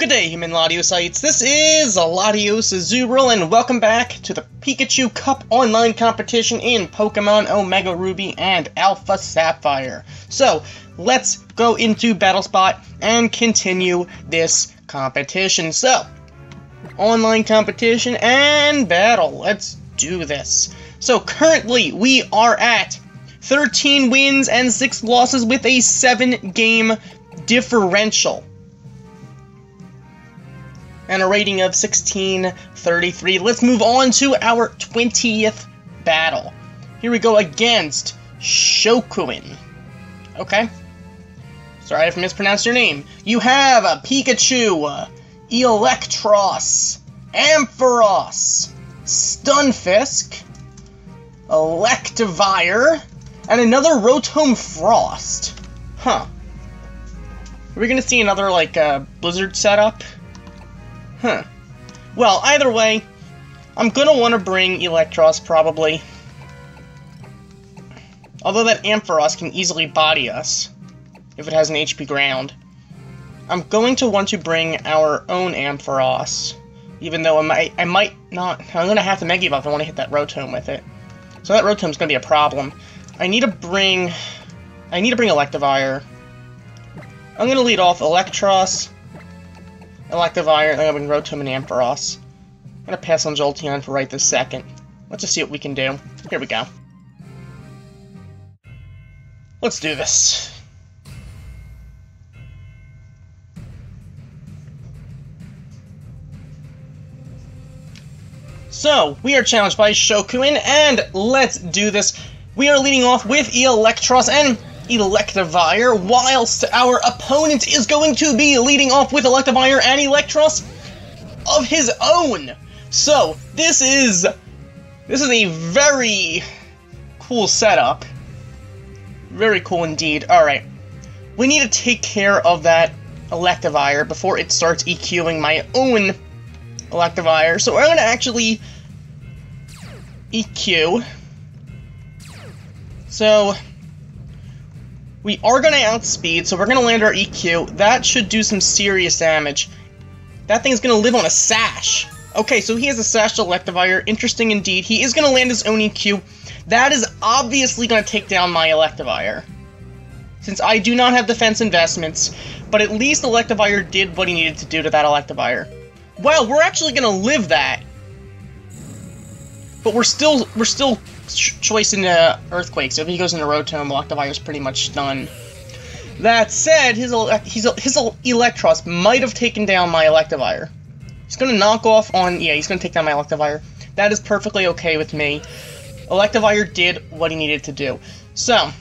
Good day, human Ladiocytes. This is Latios Azurill, and welcome back to the Pikachu Cup online competition in Pokemon Omega Ruby and Alpha Sapphire. So, let's go into Battle Spot and continue this competition. So, online competition and battle. Let's do this. So, currently, we are at 13 wins and 6 losses with a 7-game differential. And a rating of 1633. Let's move on to our 20th battle. Here we go against Shokuin. Okay. Sorry if I mispronounced your name. You have a Pikachu, Electros, Ampharos, Stunfisk, Electivire, and another Rotom Frost. Huh. Are we gonna see another, like, Blizzard setup? Huh. Well, either way, I'm gonna want to bring Electros, probably. Although that Ampharos can easily body us, if it has an HP ground. I'm going to want to bring our own Ampharos, even though I might not. I'm gonna have to Mega Evolve if I want to hit that Rotom with it. So that Rotom's gonna be a problem. I need to bring Electivire. I'm gonna lead off Electros, Electivire, then I'm going to Rotom and Ampharos. I'm going to pass on Jolteon for right this second. Let's just see what we can do. Here we go. Let's do this. So, we are challenged by Shokuin, and let's do this. We are leading off with Electros and Electivire, whilst our opponent is going to be leading off with Electivire and Electros of his own. So, this is a very cool setup. Very cool indeed. Alright. We need to take care of that Electivire before it starts EQing my own Electivire. So I'm going to actually EQ. So we are going to outspeed, so we're going to land our EQ. That should do some serious damage. That thing's going to live on a Sash. Okay, so he has a Sash Electivire. Interesting indeed. He is going to land his own EQ. That is obviously going to take down my Electivire, since I do not have defense investments, but at least Electivire did what he needed to do to that Electivire. Well, we're actually going to live that. But we're still choicing Earthquake, so if he goes into Rotom, Electivire's pretty much done. That said, his Electros might have taken down my Electivire. He's going to knock off on... Yeah, he's going to take down my Electivire. That is perfectly okay with me. Electivire did what he needed to do. So,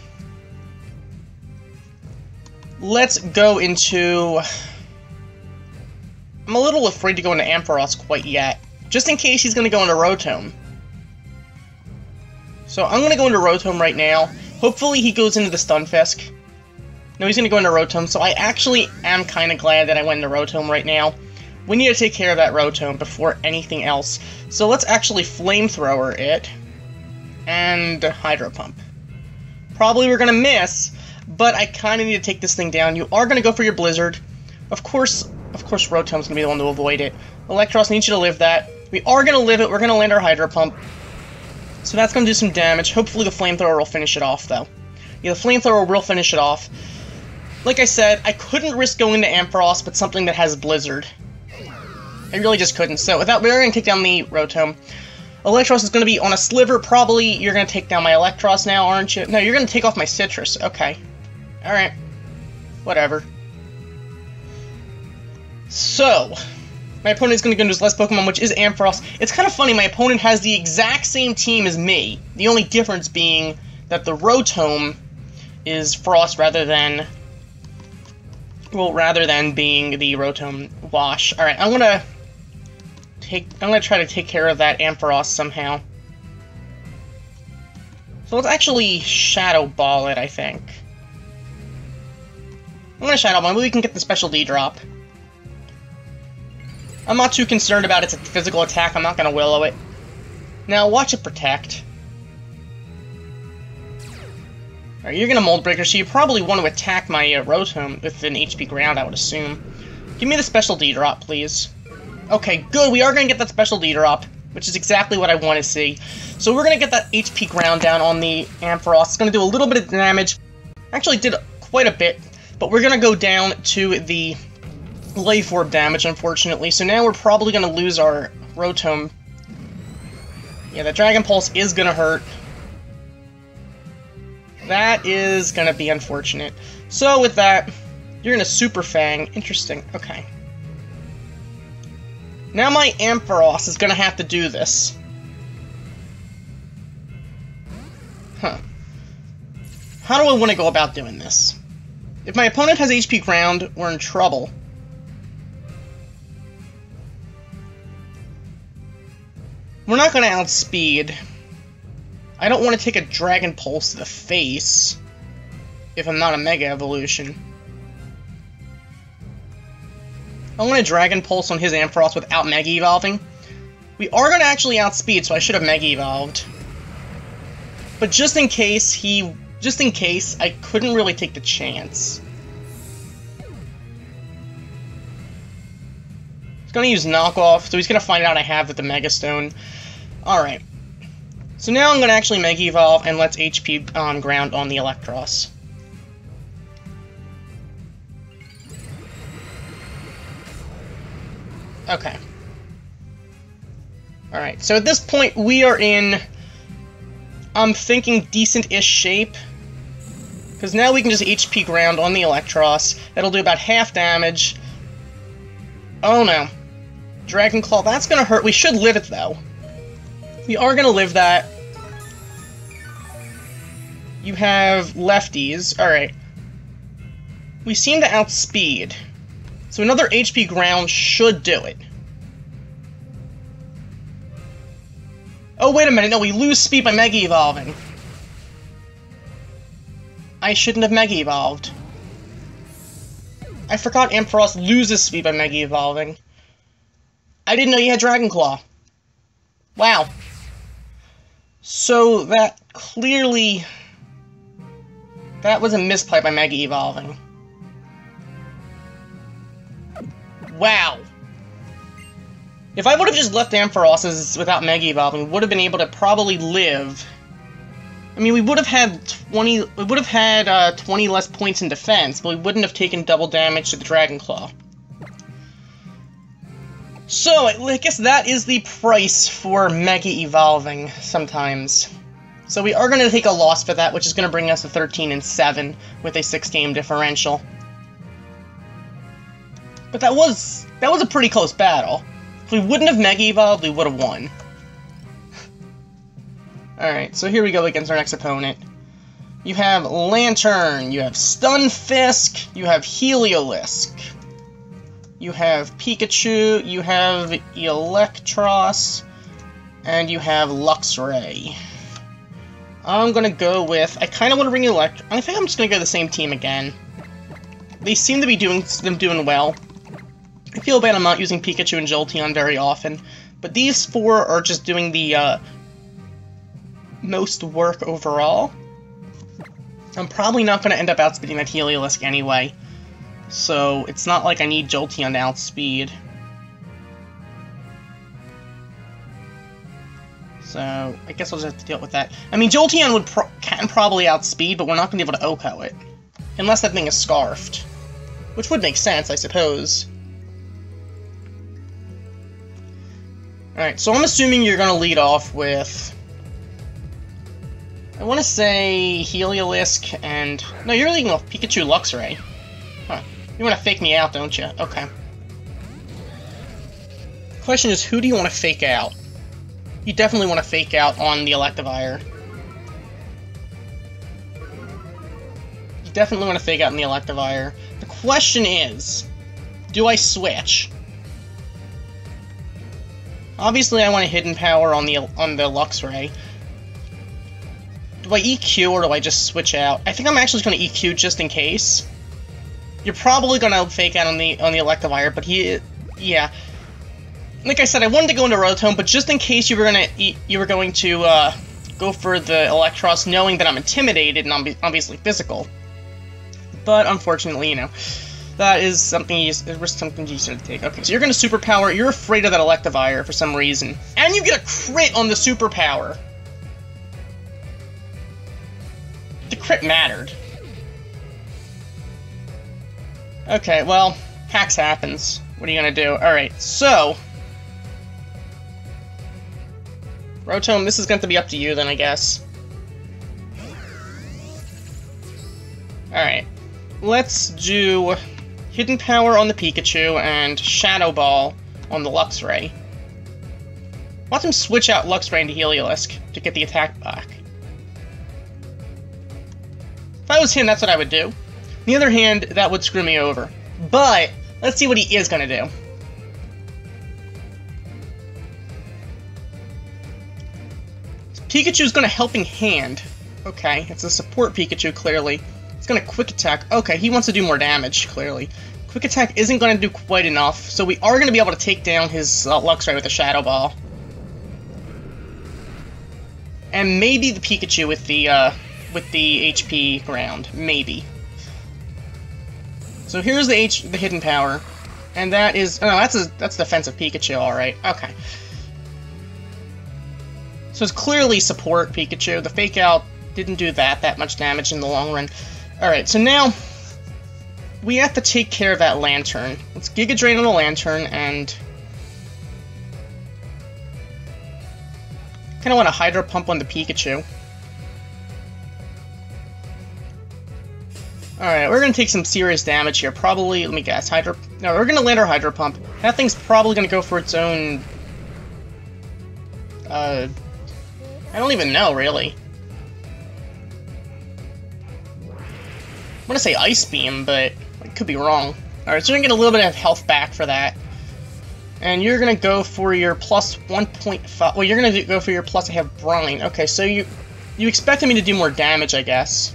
let's go into... I'm a little afraid to go into Ampharos quite yet, just in case he's going to go into Rotom. So I'm going to go into Rotom right now. Hopefully he goes into the Stunfisk. No, he's going to go into Rotom, so I actually am kind of glad that I went into Rotom right now. We need to take care of that Rotom before anything else. So let's actually Flamethrower it and Hydro Pump. Probably we're going to miss, but I kind of need to take this thing down. You are going to go for your Blizzard. Of course Rotom's going to be the one to avoid it. Electros needs you to live that. We are going to live it. We're going to land our Hydro Pump. So that's going to do some damage. Hopefully the Flamethrower will finish it off, though. Yeah, the Flamethrower will finish it off. Like I said, I couldn't risk going to Ampharos, but something that has Blizzard. I really just couldn't. So we're going to take down the Rotom. Electros is going to be on a Sliver. Probably you're going to take down my Electros now, aren't you? No, you're going to take off my Citrus. Okay. Alright. Whatever. So, my opponent is going to go into his last Pokemon, which is Ampharos. It's kind of funny, my opponent has the exact same team as me. The only difference being that the Rotom is Frost rather than being the Rotom Wash. Alright, I'm gonna try to take care of that Ampharos somehow. So let's actually Shadow Ball it, I think. I'm gonna Shadow Ball, maybe we can get the Special D drop. I'm not too concerned about its physical attack, I'm not going to Willow it. Now, watch it Protect. Alright, you're going to Mold Breaker, so you probably want to attack my Rotom with an HP ground, I would assume. Give me the special D-drop, please. Okay, good, we are going to get that special D-drop, which is exactly what I want to see. So we're going to get that HP ground down on the Ampharos. It's going to do a little bit of damage. Actually did quite a bit, but we're going to go down to the Life Orb damage, unfortunately. So now we're probably going to lose our Rotom. Yeah, the Dragon Pulse is going to hurt. That is going to be unfortunate. So with that, you're going to Super Fang. Interesting. Okay. Now my Ampharos is going to have to do this. Huh. How do I want to go about doing this? If my opponent has HP ground, we're in trouble. We're not going to outspeed. I don't want to take a Dragon Pulse to the face if I'm not a Mega Evolution. I want to Dragon Pulse on his Ampharos without Mega Evolving. We are going to actually outspeed, so I should have Mega Evolved. But just in case I couldn't really take the chance. He's going to use Knockoff, so he's going to find out I have with the Mega Stone. Alright. So now I'm going to actually Mega Evolve and let's HP on ground on the Electros. Okay. Alright, so at this point we are in, I'm thinking, decent-ish shape. Because now we can just HP ground on the Electros. That'll do about half damage. Oh no. Dragon Claw, that's gonna hurt. We should live it, though. We are gonna live that. You have lefties. Alright. We seem to outspeed. So another HP ground should do it. Oh, wait a minute. No, we lose speed by Mega Evolving. I shouldn't have Mega Evolved. I forgot Ampharos loses speed by Mega Evolving. I didn't know you had Dragon Claw. Wow. So that clearly... that was a misplay by Mega Evolving. Wow. If I would have just left Ampharos's without Mega Evolving, we would have been able to probably live. I mean, we would have had 20 less points in defense, but we wouldn't have taken double damage to the Dragon Claw. So, I guess that is the price for Mega Evolving sometimes. So we are going to take a loss for that, which is going to bring us to 13-7 with a 6-game differential. But that was a pretty close battle. If we wouldn't have Mega Evolved, we would have won. Alright, so here we go against our next opponent. You have Lantern, you have Stunfisk, you have Heliolisk, you have Pikachu, you have Electros, and you have Luxray. I'm gonna go with... I kinda want to bring I think I'm just gonna go the same team again. They seem to be doing well. I feel bad I'm not using Pikachu and Jolteon very often, but these four are just doing the most work overall. I'm probably not going to end up outspeeding that Heliolisk anyway, so it's not like I need Jolteon to outspeed. So, I guess I'll just have to deal with that. I mean, Jolteon can probably outspeed, but we're not going to be able to OHKO it. Unless that thing is Scarfed. Which would make sense, I suppose. Alright, so I'm assuming you're going to lead off with... I want to say Heliolisk and... No, you're leading off Pikachu Luxray. Huh. You want to fake me out, don't you? Okay. Question is, who do you want to fake out? You definitely want to fake out on the Electivire. You definitely want to fake out on the Electivire. The question is, do I switch? Obviously, I want a Hidden Power on the Luxray. Do I EQ or do I just switch out? I think I'm actually going to EQ just in case. You're probably going to fake out on the Electivire, but yeah. Like I said, I wanted to go into Rotom, but just in case you were going to go for the Electros, knowing that I'm intimidated and I'm obviously physical. But unfortunately, you know, That is something you need to take. Okay, so you're gonna superpower. You're afraid of that Electivire for some reason. And you get a crit on the superpower. The crit mattered. Okay, well, hacks happens. What are you gonna do? Alright, so... Rotom, this is going to be up to you then, I guess. Alright. Let's do Hidden Power on the Pikachu and Shadow Ball on the Luxray. Watch him switch out Luxray into Heliolisk to get the attack back. If I was him, that's what I would do. On the other hand, that would screw me over. But, let's see what he is going to do. Pikachu's going to Helping Hand. Okay, it's a support Pikachu, clearly. It's going to Quick Attack. Okay, he wants to do more damage, clearly. Quick Attack isn't going to do quite enough, so we are going to be able to take down his Luxray with the Shadow Ball. And maybe the Pikachu with the HP ground. Maybe. So here's the Hidden Power. And that is... Oh, that's defensive Pikachu, alright. Okay. So it's clearly support Pikachu. The Fake Out didn't do that much damage in the long run. Alright, so now we have to take care of that Lantern. Let's Giga Drain on the Lantern and... Kinda want to Hydro Pump on the Pikachu. Alright, we're gonna take some serious damage here. Probably, let me guess, No, we're gonna land our Hydro Pump. That thing's probably gonna go for its own... I don't even know, really. I want to say Ice Beam, but I could be wrong. Alright, so you're going to get a little bit of health back for that. And you're going to go for your plus 1.5... Well, you're going to go for your plus... I have Brine. Okay, so you expected me to do more damage, I guess.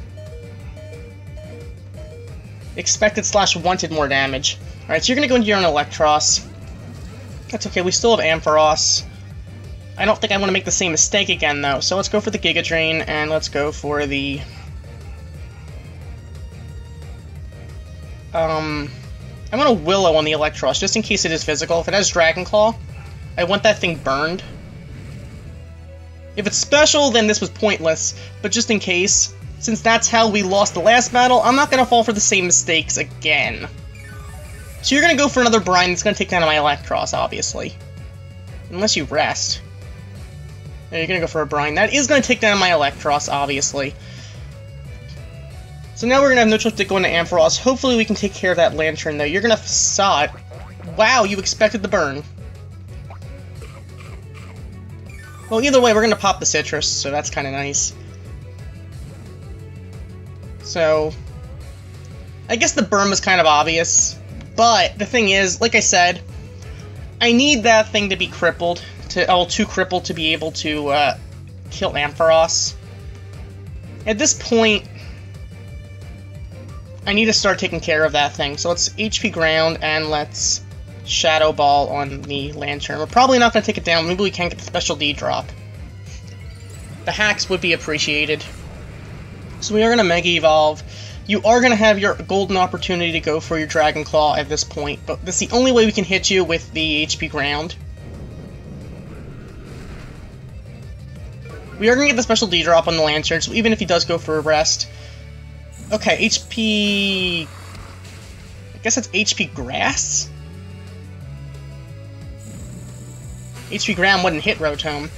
Expected / wanted more damage. Alright, so you're going to go into your own Electros. That's okay, we still have Ampharos. I don't think I want to make the same mistake again, though, so let's go for the Giga Drain, and let's go for the... I want a Willow on the Electros, just in case it is physical. If it has Dragon Claw, I want that thing burned. If it's special, then this was pointless, but just in case, since that's how we lost the last battle, I'm not going to fall for the same mistakes again. So you're going to go for another Brine that's going to take down my Electros, obviously. Unless you rest. You're gonna go for a Brine. That is gonna take down my Electros, obviously. So now we're gonna have no choice but to go into Ampharos. Hopefully we can take care of that Lantern, though. You're gonna Facade. Wow, you expected the burn. Well, either way, we're gonna pop the Citrus, so that's kinda nice. So... I guess the burn was kind of obvious. But, the thing is, like I said, I need that thing to be crippled. Too crippled to be able to kill Ampharos. At this point, I need to start taking care of that thing. So let's HP Ground and let's Shadow Ball on the Lantern. We're probably not going to take it down. Maybe we can get the Special D drop. The hacks would be appreciated. So we are going to Mega Evolve. You are going to have your golden opportunity to go for your Dragon Claw at this point, but this is the only way we can hit you with the HP Ground. We are going to get the Special D drop on the Lantern, so even if he does go for a rest... Okay, HP... I guess that's HP Grass? HP Ground wouldn't hit Rotom.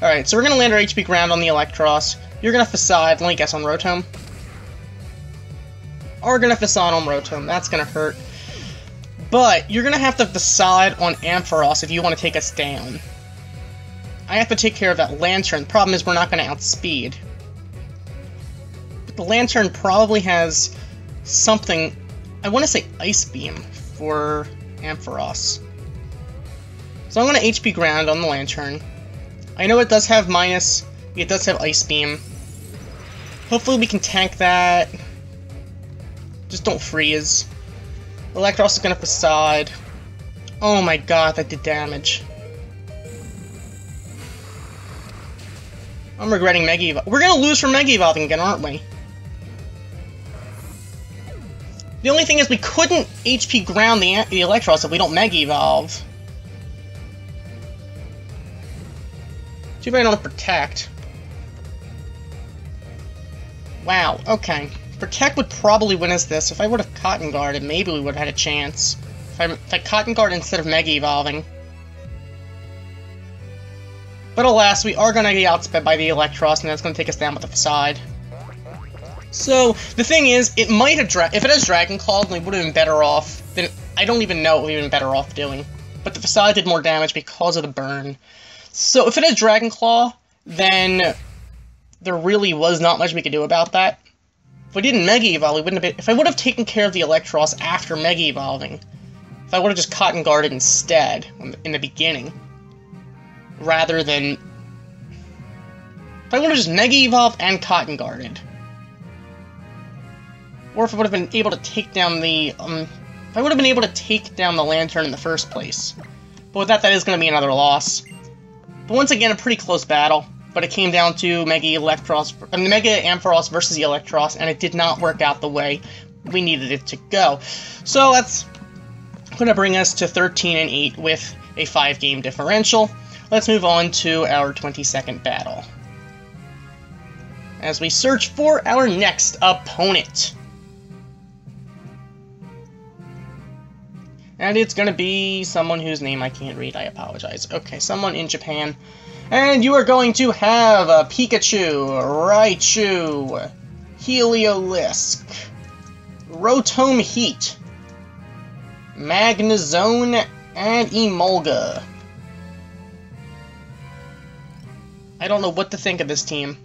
Alright, so we're going to land our HP Ground on the Electros. You're going to Facade, let me guess, on Rotom. Are going to Facade on Rotom, that's going to hurt. But, you're going to have to Facade on Ampharos if you want to take us down. I have to take care of that Lantern. The problem is we're not going to outspeed. But the Lantern probably has something... I want to say Ice Beam for Ampharos. So I'm going to HP Ground on the Lantern. I know it does have minus... It does have Ice Beam. Hopefully we can tank that. Just don't freeze. Electros is going to Facade. Oh my god, that did damage. I'm regretting Mega Evolve. We're gonna lose from Mega Evolving again, aren't we? The only thing is we couldn't HP ground the Electros if we don't Mega Evolve. Too bad I don't have Protect. Wow, okay. Protect would probably win us this. If I would have Cotton Guarded, maybe we would have had a chance. If I Cotton Guard instead of Mega Evolving. But alas, we are going to get outsped by the Electros, and that's going to take us down with the Facade. So, the thing is, it might have if it has Dragon Claw, then we would have been better off. Then I don't even know what we would have been better off doing. But the Facade did more damage because of the burn. So, if it has Dragon Claw, then there really was not much we could do about that. If we didn't Mega Evolve, we wouldn't have been. If I would have taken care of the Electros after Mega Evolving, if I would have just Cotton Guarded instead in the beginning, rather than if I would have just Mega Evolved and Cotton Guarded, or if I would have been able to take down the if I would have been able to take down the Lantern in the first place. But with that, that is going to be another loss. But once again, a pretty close battle. But it came down to Mega Ampharos versus the Electros, and it did not work out the way we needed it to go. So that's going to bring us to 13-8 with a 5-game differential. Let's move on to our 22nd battle, as we search for our next opponent. And it's going to be someone whose name I can't read, I apologize. Okay, someone in Japan. And you are going to have a Pikachu, Raichu, Heliolisk, Rotom Heat, Magnezone, and Emolga. I don't know what to think of this team.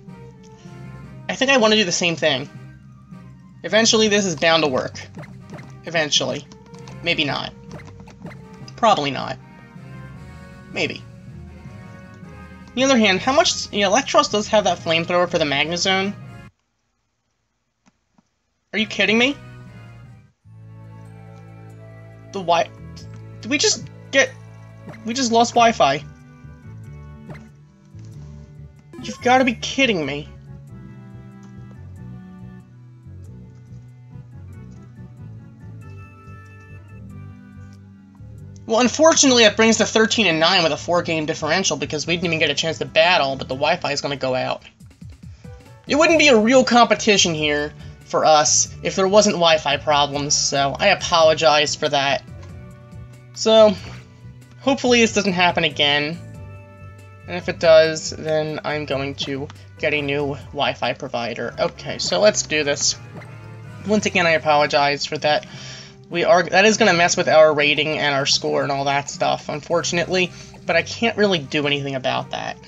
I think I want to do the same thing. Eventually this is bound to work. Eventually. Maybe not. Probably not. Maybe. On the other hand, how much... Electros does have that flamethrower for the Magnezone. Are you kidding me? The Wi... Did we just get... We just lost Wi-Fi. You've got to be kidding me. Well, unfortunately, that brings to 13-9 with a 4-game differential because we didn't even get a chance to battle, but the Wi-Fi is going to go out. It wouldn't be a real competition here for us if there wasn't Wi-Fi problems, so I apologize for that. So, hopefully this doesn't happen again. And if it does, then I'm going to get a new Wi-Fi provider. Okay, so let's do this. Once again, I apologize for that. That is going to mess with our rating and our score and all that stuff, unfortunately, but I can't really do anything about that.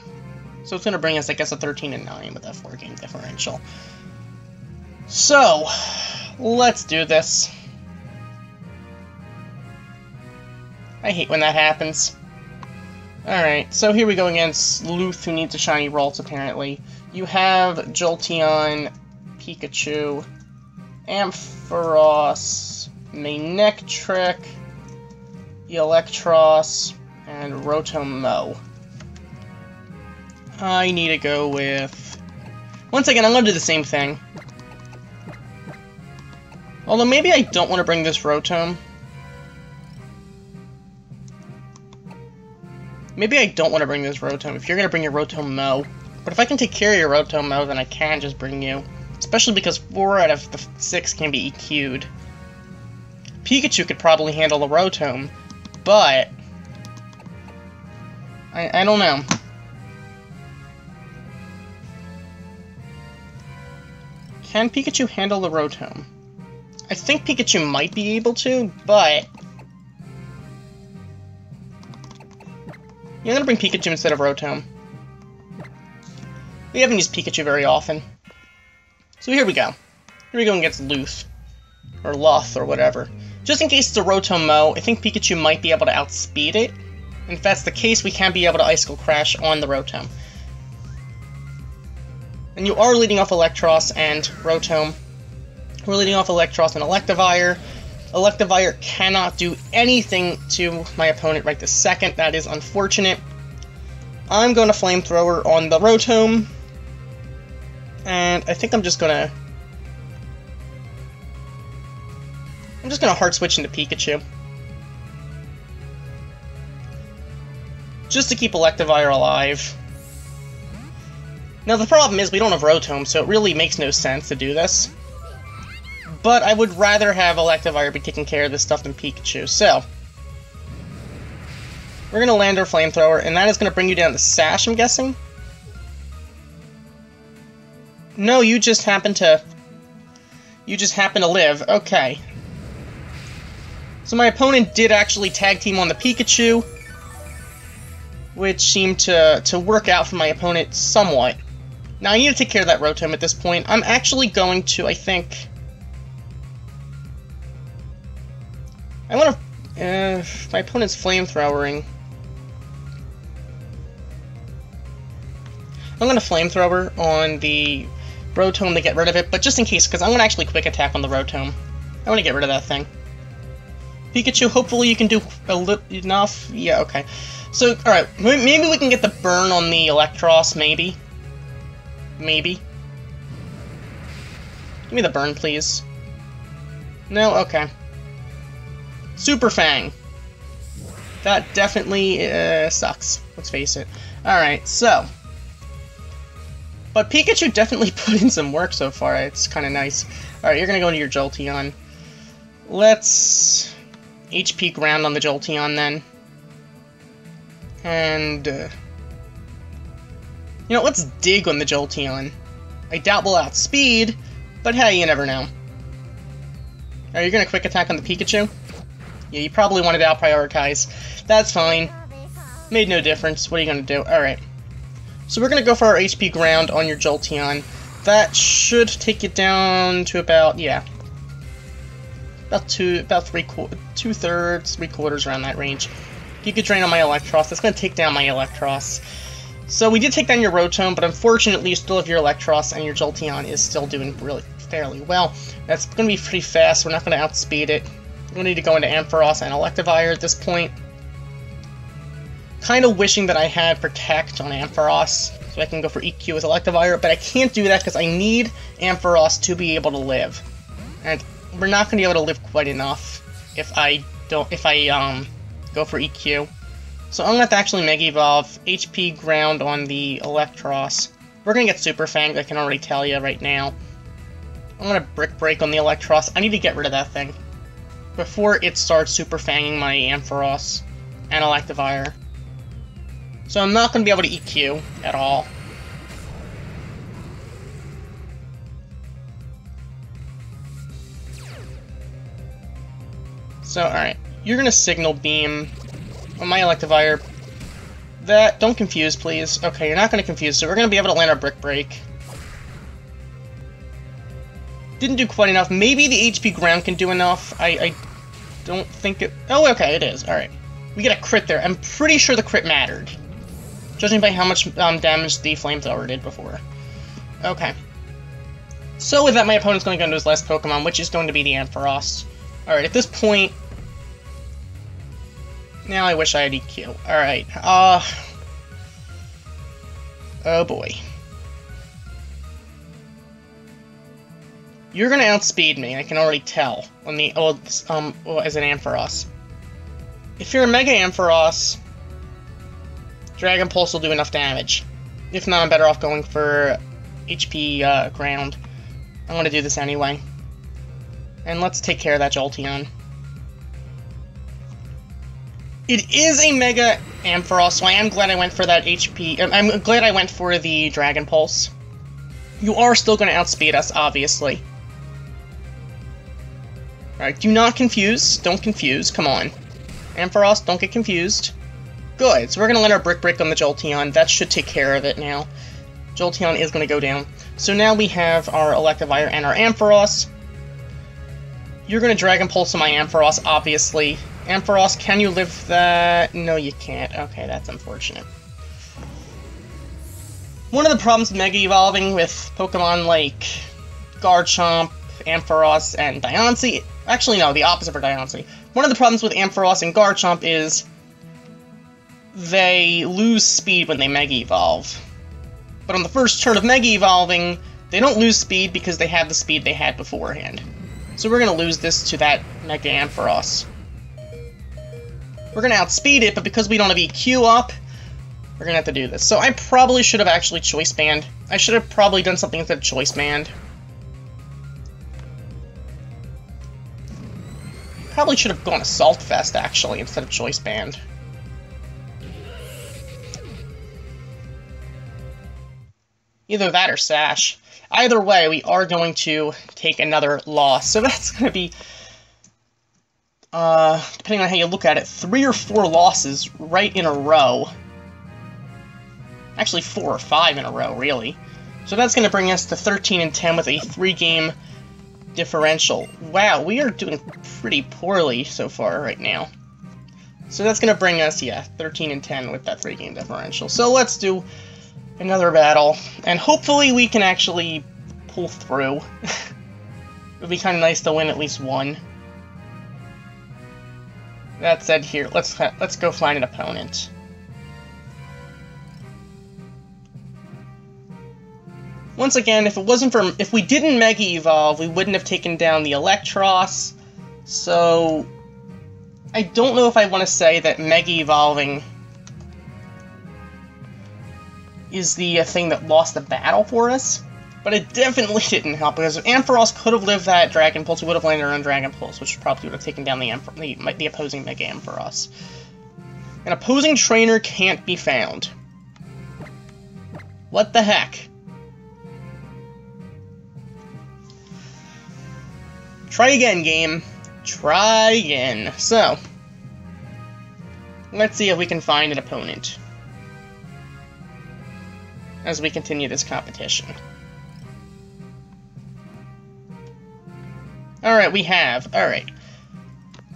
So it's going to bring us, I guess, a 13-9 with a 4-game differential. So, let's do this. I hate when that happens. Alright, so here we go against Luth, who needs a shiny Ralts, apparently. You have Jolteon, Pikachu, Ampharos, Manectric, Electros, and Rotom. I need to go with... Once again, I'm going to do the same thing. Although maybe I don't want to bring this Rotom. Maybe I don't want to bring this Rotom, if you're going to bring your Rotom. But if I can take care of your Rotom, then I can just bring you. Especially because 4 out of the 6 can be EQ'd. Pikachu could probably handle the Rotom, but... I don't know. Can Pikachu handle the Rotom? I think Pikachu might be able to, but... Yeah, I'm gonna bring Pikachu instead of Rotom. We haven't used Pikachu very often. So here we go. Here we go against Luth. Or Luth, or whatever. Just in case it's a Rotom, I think Pikachu might be able to outspeed it. And if that's the case, we can be able to Icicle Crash on the Rotom. And you are leading off Electros and Rotom. We're leading off Electros and Electivire. Electivire cannot do anything to my opponent right this second. That is unfortunate. I'm going to Flamethrower on the Rotom. And I think I'm just going to... just gonna hard switch into Pikachu. Just to keep Electivire alive. Now the problem is we don't have Rotom, so it really makes no sense to do this. But I would rather have Electivire be taking care of this stuff than Pikachu, so... we're gonna land our Flamethrower, and that is gonna bring you down to Sash, I'm guessing? No, you just happen to live. Okay. So my opponent did actually tag team on the Pikachu, which seemed to work out for my opponent somewhat. Now I need to take care of that Rotom at this point. I'm actually going to, I think... I want to... my opponent's Flamethrowering. I'm going to Flamethrower on the Rotom to get rid of it, but just in case, because I'm going to actually Quick Attack on the Rotom. I want to get rid of that thing. Pikachu, hopefully you can do enough. Yeah, okay. So, alright, maybe we can get the burn on the Electros, maybe. Maybe. Give me the burn, please. No? Okay. Super Fang. That definitely sucks. Let's face it. Alright, so... but Pikachu definitely put in some work so far. It's kind of nice. Alright, you're going to go into your Jolteon. Let's HP Ground on the Jolteon then. And, you know, let's Dig on the Jolteon. I doubt we'll outspeed, but hey, you never know. Are you going to Quick Attack on the Pikachu? Yeah, you probably wanted to out-prioritize. That's fine. Made no difference. What are you going to do? Alright. So we're going to go for our HP Ground on your Jolteon. That should take it down to about, yeah. About two-thirds, three-quarters around that range. Giga Drain on my Electros. That's going to take down my Electros. So we did take down your Rotom, but unfortunately you still have your Electros, and your Jolteon is still doing really fairly well. That's going to be pretty fast. We're not going to outspeed it. We're going to need to go into Ampharos and Electivire at this point. Kind of wishing that I had Protect on Ampharos, so I can go for EQ with Electivire, but I can't do that because I need Ampharos to be able to live. And we're not going to be able to live quite enough if I go for EQ. So I'm going to have to actually Mega Evolve, HP Ground on the Electros. We're going to get Super Fanged, I can already tell you right now. I'm going to Brick Break on the Electros. I need to get rid of that thing before it starts Super Fanging my Ampharos and Electivire. So I'm not going to be able to EQ at all. So, alright. You're going to Signal Beam on my Electivire. That, don't confuse, please. Okay, you're not going to confuse, so we're going to be able to land our Brick Break. Didn't do quite enough. Maybe the HP Ground can do enough. I don't think it... oh, okay, it is. Alright. We get a crit there. I'm pretty sure the crit mattered, judging by how much damage the Flamethrower did before. Okay. So with that, my opponent's going to go into his last Pokemon, which is going to be the Ampharos. Alright, at this point... now I wish I had EQ. Alright, oh boy. You're gonna outspeed me, I can already tell, on the, as an Ampharos. If you're a Mega Ampharos, Dragon Pulse will do enough damage. If not, I'm better off going for HP Ground. I'm gonna do this anyway. And let's take care of that Jolteon. It is a Mega Ampharos, so I am glad I went for that HP... I'm glad I went for the Dragon Pulse. You are still going to outspeed us, obviously. Alright, do not confuse. Don't confuse. Come on. Ampharos, don't get confused. Good, so we're going to let our Brick Break on the Jolteon. That should take care of it now. Jolteon is going to go down. So now we have our Electivire and our Ampharos. You're going to Dragon Pulse on my Ampharos, obviously. Ampharos, can you live that? No, you can't. Okay, that's unfortunate. One of the problems with Mega Evolving with Pokemon like Garchomp, Ampharos, and Diancie... actually, no, the opposite for Diancie. One of the problems with Ampharos and Garchomp is they lose speed when they Mega Evolve. But on the first turn of Mega Evolving, they don't lose speed because they have the speed they had beforehand. So we're going to lose this to that Mega Ampharos. We're going to outspeed it, but because we don't have EQ up, we're going to have to do this. So I probably should have actually Choice Band. I should have probably done something instead of Choice Band. Probably should have gone Assault Vest, actually, instead of Choice Band. Either that or Sash. Either way, we are going to take another loss. So that's going to be, depending on how you look at it, 3 or 4 losses right in a row. Actually, 4 or 5 in a row, really. So that's going to bring us to 13-10 with a 3-game differential. Wow, we are doing pretty poorly so far right now. So that's going to bring us, yeah, 13-10 with that 3-game differential. So let's do another battle, and hopefully we can actually pull through. It would be kind of nice to win at least one. That said, here, let's go find an opponent. Once again, if we didn't Mega Evolve, we wouldn't have taken down the Electros. So I don't know if I want to say that Mega Evolving is the thing that lost the battle for us, but it definitely didn't help, because if Ampharos could have lived that Dragon Pulse, we would have landed on Dragon Pulse, which probably would have taken down the opposing Mega Ampharos. An opposing trainer can't be found. What the heck? Try again, game. Try again. So, let's see if we can find an opponent as we continue this competition. Alright, we have. Alright.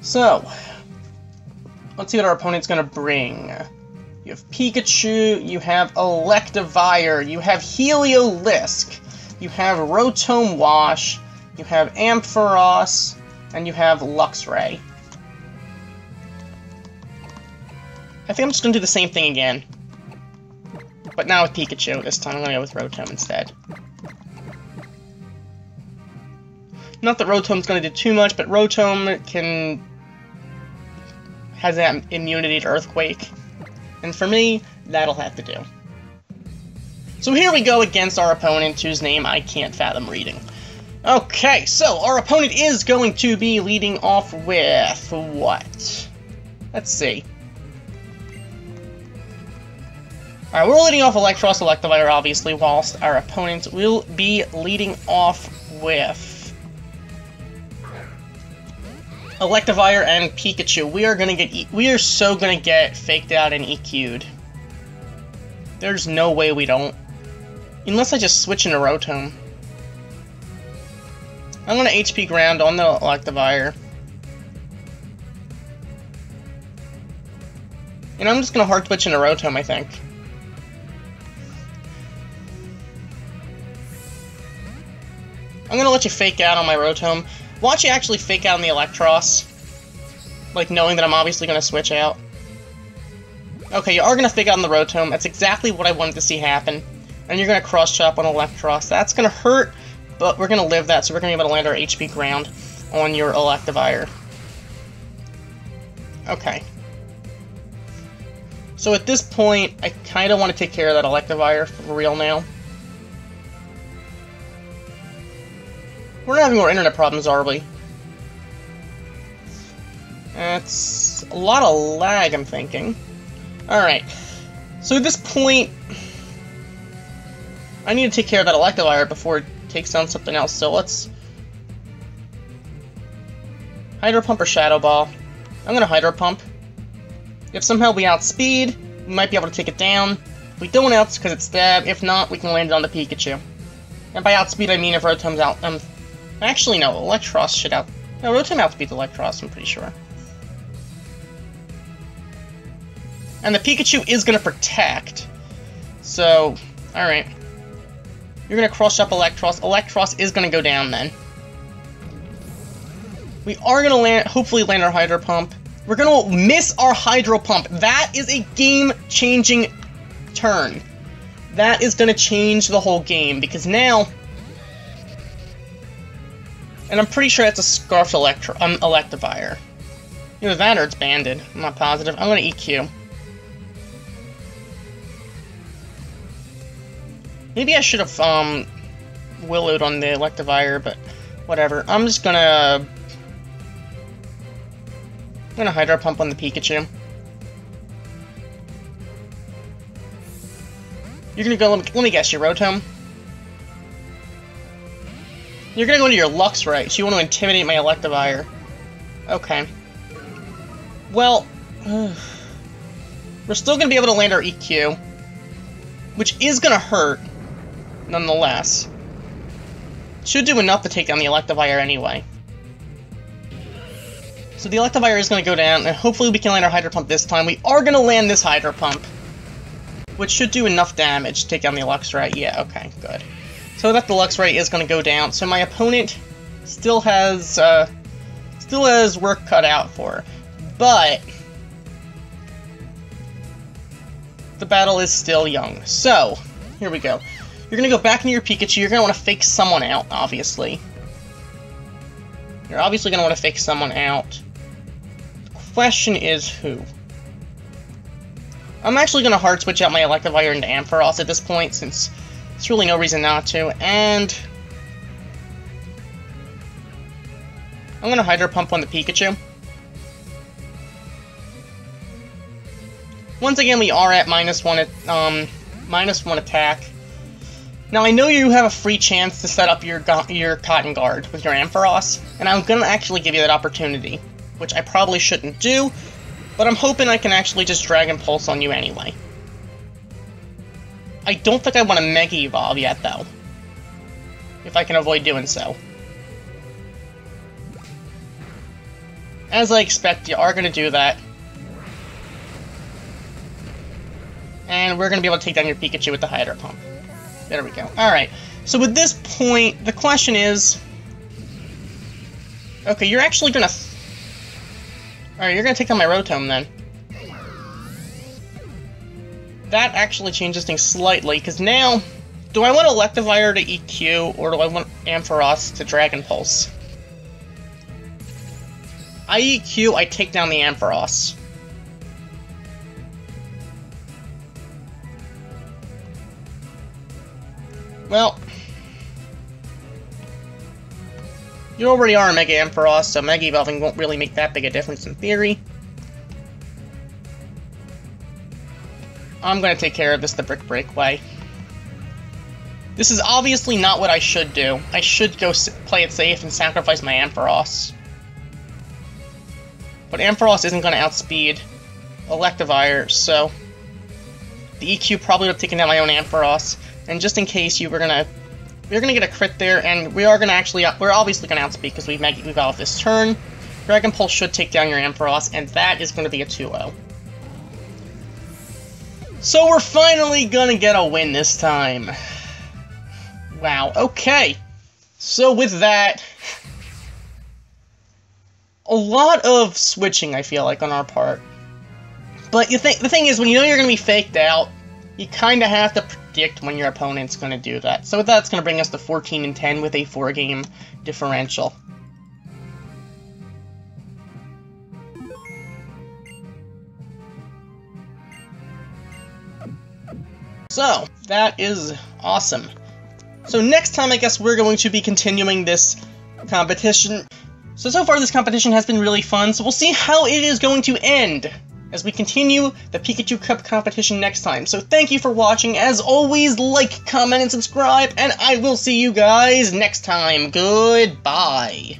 So, let's see what our opponent's gonna bring. You have Pikachu, you have Electivire, you have Heliolisk, you have Rotom Wash, you have Ampharos, and you have Luxray. I think I'm just gonna do the same thing again. But now with Pikachu. This time I'm going to go with Rotom instead. Not that Rotom's going to do too much, but Rotom has that immunity to Earthquake. And for me, that'll have to do. So here we go against our opponent, whose name I can't fathom reading. Okay, so our opponent is going to be leading off with what? Let's see. Alright, we're leading off Electros, Electivire, obviously, whilst our opponent will be leading off with Electivire and Pikachu. We are so gonna get faked out and EQ'd. There's no way we don't. Unless I just switch into Rotom. I'm gonna HP Ground on the Electivire. And I'm just gonna hard switch into Rotom, I think. I'm gonna let you fake out on my Rotom. Watch you actually fake out on the Electros. Like, knowing that I'm obviously gonna switch out. Okay, you are gonna fake out on the Rotom. That's exactly what I wanted to see happen. And you're gonna cross-chop on Electros. That's gonna hurt, but we're gonna live that, so we're gonna be able to land our HP Ground on your Electivire. Okay. So at this point, I kinda want to take care of that Electivire for real now. We're not having more internet problems, are we? That's a lot of lag, I'm thinking. Alright. So at this point, I need to take care of that Electivire before it takes on something else, so let's Hydro Pump or Shadow Ball. I'm gonna Hydro Pump. If somehow we outspeed, we might be able to take it down. If we don't because it's Stab. If not, we can land it on the Pikachu. And by outspeed, I mean if Rotom's out... actually, no, Electros should out... No, Rotom outspeeds Electros, I'm pretty sure. And the Pikachu is gonna protect. So, alright. You're gonna cross up Electros. Electros is gonna go down then. We are gonna hopefully land our Hydro Pump. We're gonna miss our Hydro Pump. That is a game-changing turn. That is gonna change the whole game, because now And I'm pretty sure it's a Scarfed Electivire. Either that or it's Banded. I'm not positive. I'm gonna EQ. Maybe I should have, Willowed on the Electivire, but whatever. I'm just gonna Hydro Pump on the Pikachu. You're gonna go, let me guess, your Rotom? You're gonna go into your Luxray, so you want to intimidate my Electivire. Okay. Well, we're still gonna be able to land our EQ, which is gonna hurt, nonetheless. Should do enough to take down the Electivire anyway. So the Electivire is gonna go down, and hopefully we can land our Hydro Pump this time. We are gonna land this Hydro Pump, which should do enough damage to take down the Luxray. Yeah, okay, good. So that the Luxray is going to go down, so my opponent still has work cut out for her. But the battle is still young. So, here we go. You're going to go back into your Pikachu. You're going to want to fake someone out, obviously. You're obviously going to want to fake someone out. The question is who? I'm actually going to hard switch out my Electivire into Ampharos at this point, since there's really no reason not to, and I'm going to Hydro Pump on the Pikachu. Once again, we are at -1 attack. Now, I know you have a free chance to set up your Cotton Guard with your Ampharos, and I'm going to actually give you that opportunity, which I probably shouldn't do, but I'm hoping I can actually just Dragon Pulse on you anyway. I don't think I want to Mega Evolve yet, though. If I can avoid doing so. As I expect, you are going to do that. And we're going to be able to take down your Pikachu with the Hydro Pump. There we go. Alright, so at this point, the question is... Okay, you're actually going to... Alright, you're going to take down my Rotom, then. That actually changes things slightly, because now, do I want Electivire to EQ, or do I want Ampharos to Dragon Pulse? I EQ, I take down the Ampharos. Well, you already are a Mega Ampharos, so Mega Evolving won't really make that big a difference in theory. I'm going to take care of this the Brick Break way. This is obviously not what I should do. I should go play it safe and sacrifice my Ampharos. But Ampharos isn't going to outspeed Electivire, so the EQ probably would have taken down my own Ampharos. And just in case you're gonna get a crit there, and we're obviously gonna outspeed because we Mega Evolve this turn. Dragon Pulse should take down your Ampharos, and that is going to be a 2-0. So we're finally gonna get a win this time. Wow, okay. So with that, a lot of switching, I feel like, on our part. But the thing is, when you know you're gonna be faked out, you kind of have to predict when your opponent's going to do that. So with that, it's going to bring us to 14-10 with a 4-game differential. So, that is awesome. So next time, I guess we're going to be continuing this competition. So far this competition has been really fun, so we'll see how it is going to end as we continue the Pikachu Cup competition next time. So thank you for watching. As always, like, comment, and subscribe, and I will see you guys next time. Goodbye.